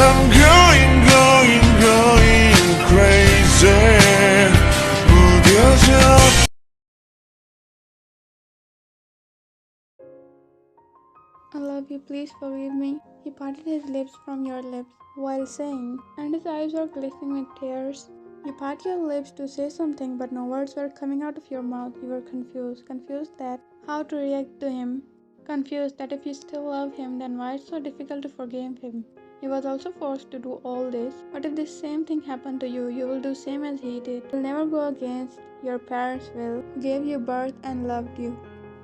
I'm going crazy. 무뎌져. I love you, please forgive me. He parted his lips from your lips while saying, and his eyes were glistening with tears. You part your lips to say something, but no words were coming out of your mouth. You were confused, confused that how to react to him, confused that if you still love him, then why it's so difficult to forgive him. He was also forced to do all this. But if this same thing happened to you, you will do same as he did. You will never go against your parents' will, who gave you birth and loved you.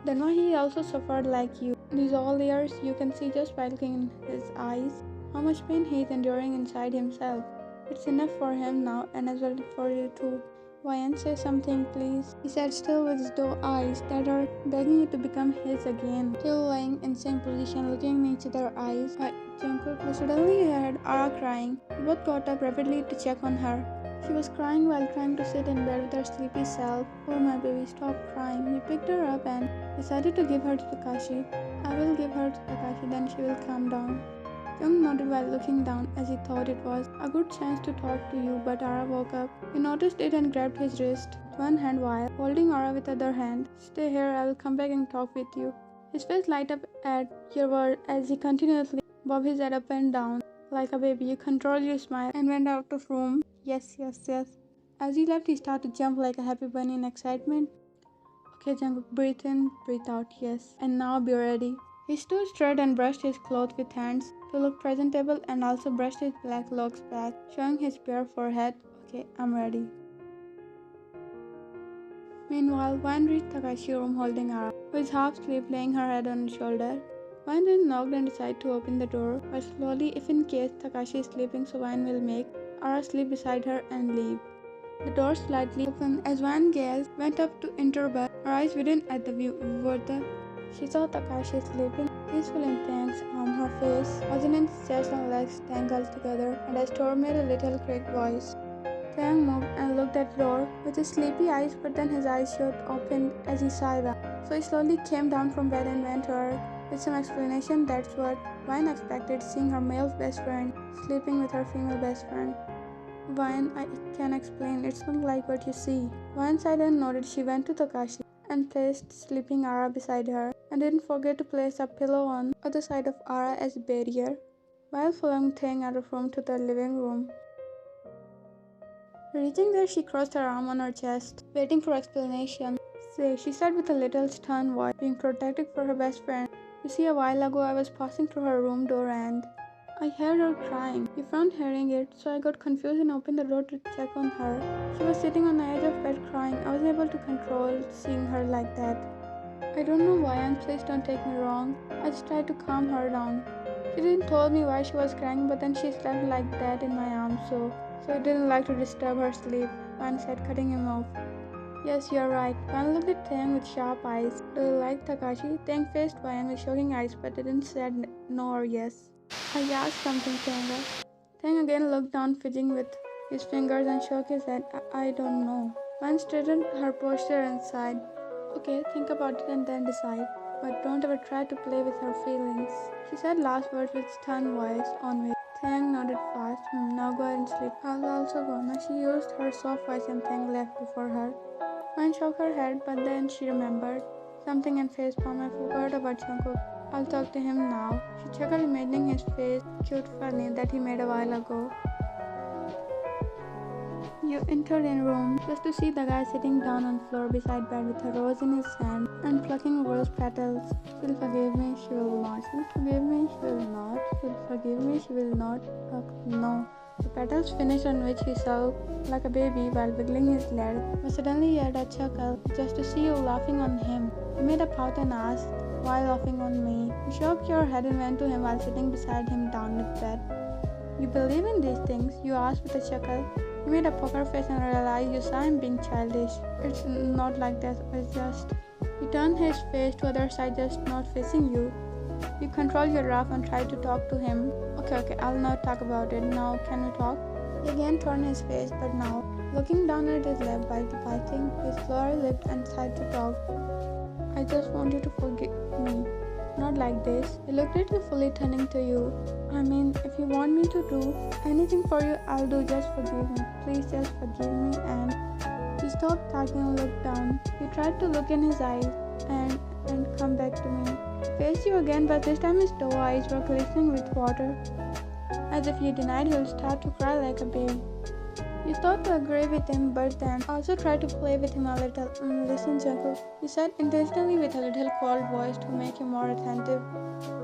Then why he also suffered like you. These all years you can see just by looking in his eyes how much pain he is enduring inside himself. It's enough for him now and as well for you too. Why say something please? He said still with his doe eyes that are begging you to become his again. Still lying in same position looking in each other's eyes. Jungkook was suddenly heard Ara crying. He both got up rapidly to check on her. She was crying while trying to sit in bed with her sleepy self. Oh my baby, stop crying. We picked her up and decided to give her to Takashi. I will give her to Takashi, then she will calm down. Jung nodded while looking down as he thought it was a good chance to talk to you, but Ara woke up. He noticed it and grabbed his wrist with one hand while holding Ara with the other hand. Stay here, I will come back and talk with you. His face light up at your word as he continuously bobbed his head up and down. Like a baby, you controlled your smile and went out of room. Yes. As he left, he started to jump like a happy bunny in excitement. Okay, Jungkook, breathe in, breathe out, yes. And now be ready. He stood straight and brushed his clothes with hands to look presentable and also brushed his black locks back, showing his bare forehead. Okay, I'm ready. Meanwhile, Vine reached Takashi's room holding Ara, who is half asleep, laying her head on his shoulder. Vine then knocked and decided to open the door, but slowly, if in case Takashi is sleeping, so Vine will make Ara sleep beside her and leave. The door slightly opened as Van's gaze went up to Interpersonal, her eyes widened at the view. She saw Takashi sleeping peaceful in Tang's arm. Her face was in his chest and legs tangled together, and as Tor made a little cracked voice. Tang moved and looked at the door with his sleepy eyes, but then his eyes showed open as he sighed out. So he slowly came down from bed and went to her with some explanation. That's what Vine expected, seeing her male best friend sleeping with her female best friend. Vine, I can explain, it's not like what you see. Vine sighed and nodded. She went to Takashi and placed sleeping Ara beside her, and didn't forget to place a pillow on the other side of Ara as a barrier, while following Tang out of room to the living room. Reaching there, she crossed her arm on her chest, waiting for explanation. Say, she said with a little stern voice, being protective for her best friend. You see, a while ago I was passing through her room door and I heard her crying. You found hearing it, so I got confused and opened the door to check on her. She was sitting on the edge of bed crying. I wasn't able to control seeing her like that. I don't know why, and please don't take me wrong. I just tried to calm her down. She didn't tell me why she was crying, but then she slept like that in my arms, so I didn't like to disturb her sleep, Van said, cutting him off. Yes, you're right. Van looked at Tang with sharp eyes. Do you like Takashi? Tang faced Van with shocking eyes, but didn't say no or yes. I asked something, Tanga. Tang again looked down, fidgeting with his fingers and shook his head. I don't know. Van straightened her posture and sighed. Okay, think about it and then decide. But don't ever try to play with her feelings. She said last words with stern voice on which Tang nodded fast. Now go ahead and sleep. I'll also go. Now she used her soft voice and Tang left before her. Van shook her head, but then she remembered something and face palm. I forgot about Jungkook. I'll talk to him now. She chuckled, imagining his face cute funny that he made a while ago. You entered in room just to see the guy sitting down on floor beside bed with a rose in his hand and plucking rose petals. She'll forgive me, she will not. She'll forgive me, she will not. She'll forgive me, she will not. No. The petals finished, on which he sulked like a baby while wiggling his leg, but suddenly he had a chuckle just to see you laughing on him. He made a pout and asked, why laughing on me? You shook your head and went to him while sitting beside him down the bed. You believe in these things? You asked with a chuckle. He made a poker face and realized you saw him being childish. It's not like that, it's just... He turned his face to the other side, just not facing you. You controlled your laugh and tried to talk to him. Okay, I'll not talk about it. Now, can we talk? He again turned his face, but now, looking down at his lap while biting his lower lip and tried to talk. I just want you to forgive me. not like this. He looked at you, fully turning to you. I mean, if you want me to do anything for you, I'll do. Just forgive me. Please just forgive me. And he stopped talking and looked down. You tried to look in his eyes and come back to me. He faced you again, but this time his doe eyes were glistening with water. As if you denied, he'll start to cry like a baby. You thought to agree with him, but then also tried to play with him a little. Listen, Jungkook, you said intentionally with a little cold voice to make him more attentive.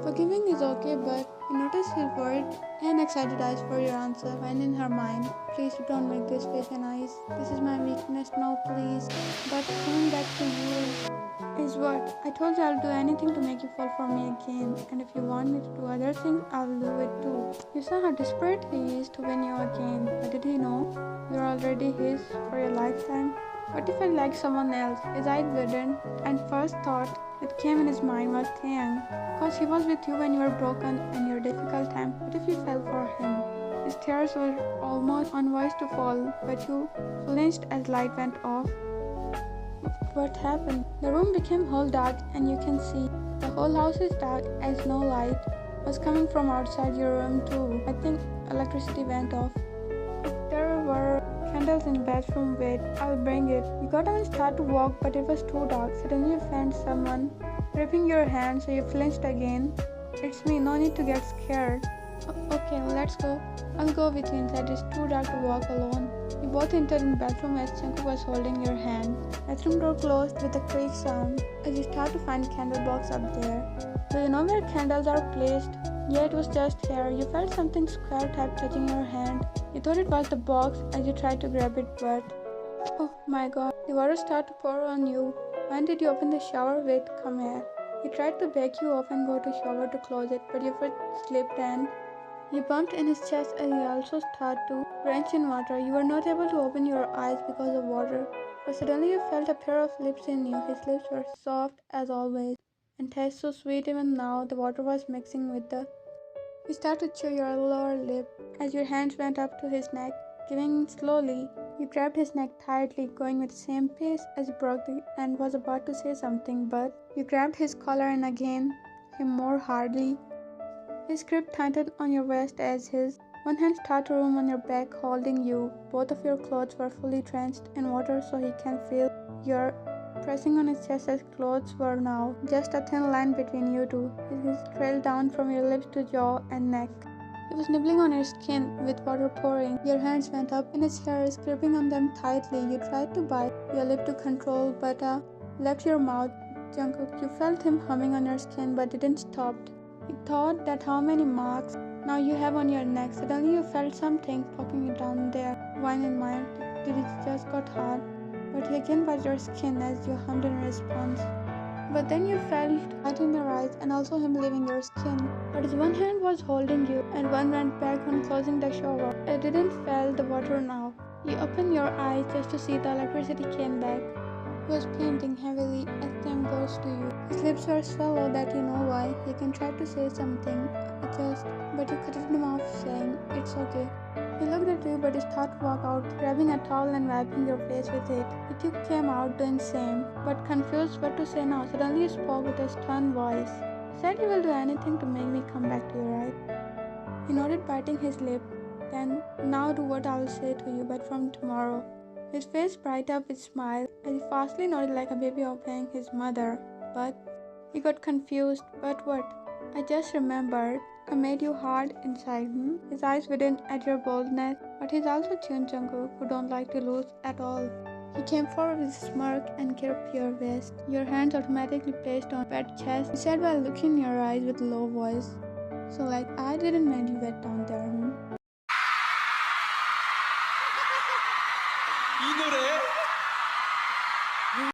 Forgiving is okay, but you noticed his worried and excited eyes for your answer when in her mind. Please don't make this face and eyes. This is my weakness, no please. But coming back to you is what? I told you I'll do anything to make you fall for me again. And if you want me to do other things, I'll do it too. You saw how desperate he is to win you again. But did he know you're already his for a lifetime? What if I like someone else? His eyes widened, and first thought that came in his mind was Taeyang. Because he was with you when you were broken in your difficult time. What if you fell for him? His tears were almost unwise to fall, but you flinched as light went off. What happened? The room became whole dark, and you can see the whole house is dark as no light was coming from outside your room too. I think electricity went off. There were candles in the bathroom. Wait, I'll bring it. You got up and started to walk, but it was too dark. Suddenly you found someone gripping your hand, so you flinched again. It's me, no need to get scared. Okay, let's go. I'll go with you inside. It's too dark to walk alone. You both entered in the bathroom as Jungkook was holding your hand. Bathroom door closed with a creak sound as you start to find candle box up there. Do you know where candles are placed? Yeah, it was just here. You felt something square type touching your hand. You thought it was the box as you tried to grab it, but oh my god, the water started to pour on you. When did you open the shower? Wait, come here. He tried to beg you off and go to shower to close it, but your foot slipped and you bumped in his chest as he also started to drench in water. You were not able to open your eyes because of water, but suddenly you felt a pair of lips in you. His lips were soft as always and tasted so sweet even now. The water was mixing with the... You started to chew your lower lip as your hands went up to his neck, giving in slowly. You grabbed his neck tightly, going with the same pace as you broke the and was about to say something, but you grabbed his collar and again him more hardly. His grip tightened on your waist as his one hand started to roam on your back, holding you. Both of your clothes were fully drenched in water, so he can feel your pressing on his chest as clothes were now just a thin line between you two. His trailed down from your lips to jaw and neck. He was nibbling on your skin with water pouring. Your hands went up in his hair, gripping on them tightly. You tried to bite your lip to control, but left your mouth. Jungkook, you felt him humming on your skin, but didn't stop. You thought that how many marks now you have on your neck. Suddenly you felt something poking you down there. Wine in mind, did it just got hard? But he again bit your skin as you hummed in response. But then you felt light in your eyes and also him leaving your skin. But his one hand was holding you and one went back on closing the shower. It didn't feel the water now. You opened your eyes just to see the electricity came back. He was panting heavily as time goes to you. His lips were so low that you know why. He can try to say something, but you cut him off saying, it's okay. He looked at you but he started to walk out, grabbing a towel and wiping your face with it. You came out doing same, but confused what to say now. Suddenly you spoke with a stern voice. You said you will do anything to make me come back to you, right? He nodded, biting his lip. Then, now do what I will say to you, but from tomorrow. His face brightened up with a smile as he fastly nodded like a baby obeying his mother. But he got confused. But what? I just remembered. I made you hard inside. His eyes widened at your boldness, but he's also tuned Jungkook, who don't like to lose at all. He came forward with a smirk and gripped your waist. Your hands automatically placed on your chest. He said while looking in your eyes with a low voice. So like I didn't make you wet down there. 이 노래